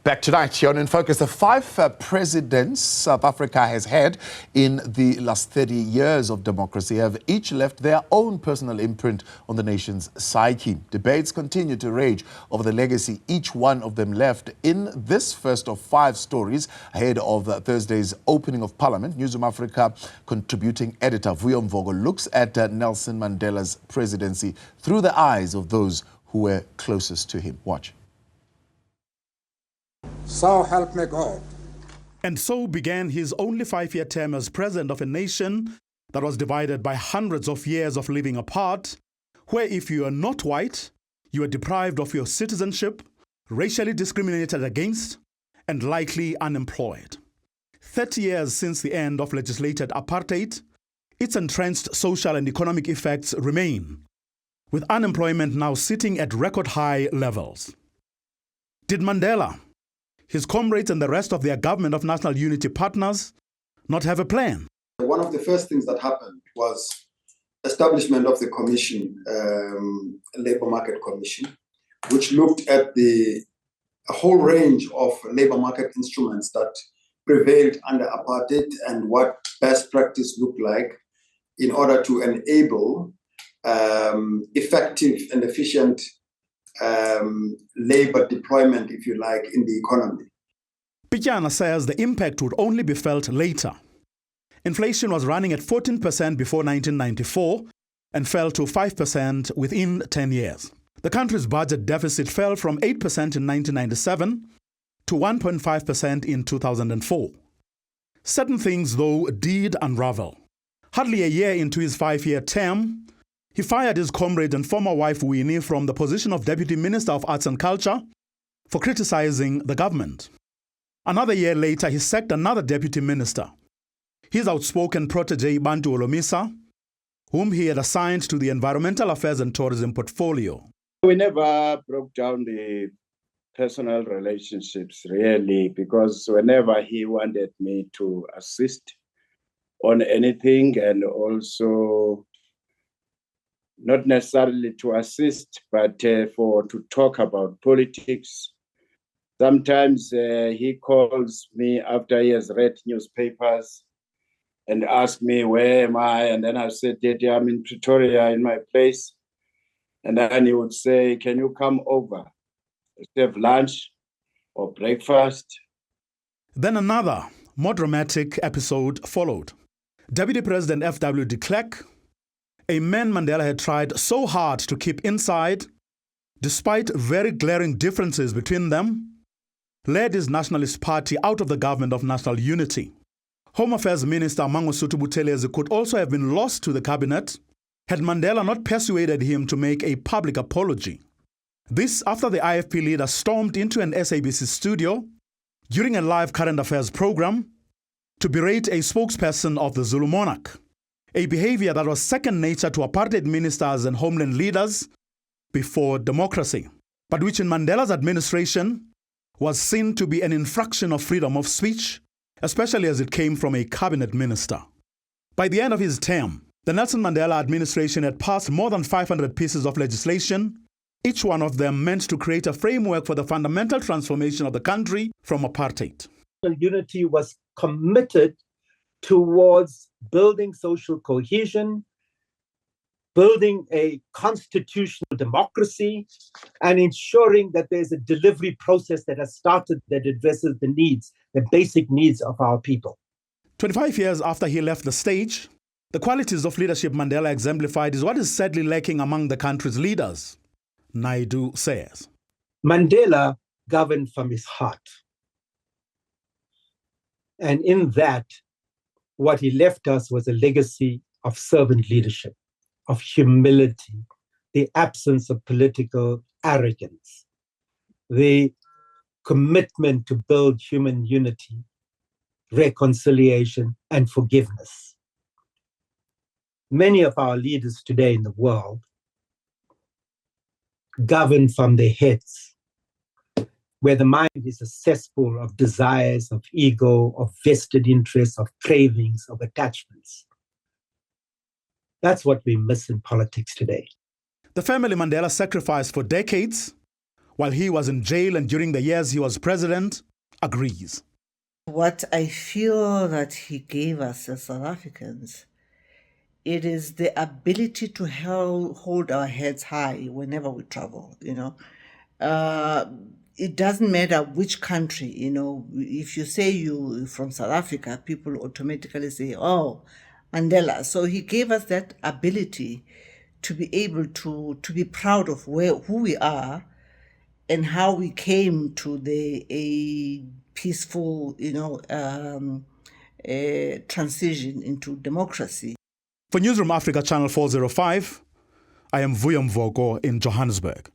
Back tonight here on In Focus, the five presidents South Africa has had in the last 30 years of democracy have each left their own personal imprint on the nation's psyche. Debates continue to rage over the legacy each one of them left. In this first of five stories ahead of Thursday's opening of Parliament, Newzroom Afrika contributing editor Vuyo Mvoko looks at Nelson Mandela's presidency through the eyes of those who were closest to him. Watch. So help me God. And so began his only 5-year term as president of a nation that was divided by hundreds of years of living apart, where if you are not white, you are deprived of your citizenship, racially discriminated against, and likely unemployed. 30 years since the end of legislated apartheid, its entrenched social and economic effects remain, with unemployment now sitting at record high levels. Did Mandela, his comrades and the rest of their government of national unity partners not have a plan? One of the first things that happened was establishment of the commission, Labour Market Commission, which looked at a whole range of labour market instruments that prevailed under apartheid and what best practice looked like in order to enable effective and efficient labor deployment, if you like, in the economy. Pityana says the impact would only be felt later. Inflation was running at 14% before 1994 and fell to 5% within 10 years. The country's budget deficit fell from 8% in 1997 to 1.5% in 2004. Certain things, though, did unravel. Hardly a year into his 5-year term, he fired his comrade and former wife Winnie from the position of Deputy Minister of Arts and Culture for criticizing the government. Another year later, he sacked another deputy minister, his outspoken protege Bantu Olomisa, whom he had assigned to the Environmental Affairs and Tourism portfolio. We never broke down the personal relationships, really, because whenever he wanted me to assist on anything, and also not necessarily to assist, but to talk about politics. Sometimes he calls me after he has read newspapers and asks me, where am I? And then I said, yeah, I'm in Pretoria in my place. And then he would say, can you come over? Let's have lunch or breakfast. Then another, more dramatic episode followed. Deputy President F.W. de Klerk, a man Mandela had tried so hard to keep inside, despite very glaring differences between them, led his nationalist party out of the government of national unity. Home Affairs Minister Mangosuthu Buthelezi could also have been lost to the cabinet had Mandela not persuaded him to make a public apology. This after the IFP leader stormed into an SABC studio during a live current affairs program to berate a spokesperson of the Zulu monarch, a behavior that was second nature to apartheid ministers and homeland leaders before democracy, but which in Mandela's administration was seen to be an infraction of freedom of speech, especially as it came from a cabinet minister. By the end of his term, the Nelson Mandela administration had passed more than 500 pieces of legislation, each one of them meant to create a framework for the fundamental transformation of the country from apartheid. Unity was committed towards building social cohesion, building a constitutional democracy, and ensuring that there's a delivery process that has started that addresses the needs, the basic needs of our people. 25 years after he left the stage, the qualities of leadership Mandela exemplified is what is sadly lacking among the country's leaders, Naidu says. Mandela governed from his heart. And in that, what he left us was a legacy of servant leadership, of humility, the absence of political arrogance, the commitment to build human unity, reconciliation, and forgiveness. Many of our leaders today in the world govern from their heads, where the mind is a cesspool of desires, of ego, of vested interests, of cravings, of attachments. That's what we miss in politics today. The family Mandela sacrificed for decades while he was in jail and during the years he was president, agrees. What I feel that he gave us as South Africans, it is the ability to hold our heads high whenever we travel, It doesn't matter which country, If you say you're from South Africa, people automatically say, oh, Mandela. So he gave us that ability to be able to be proud of who we are and how we came to a peaceful, transition into democracy. For Newzroom Afrika Channel 405, I am Vuyo Mvoko in Johannesburg.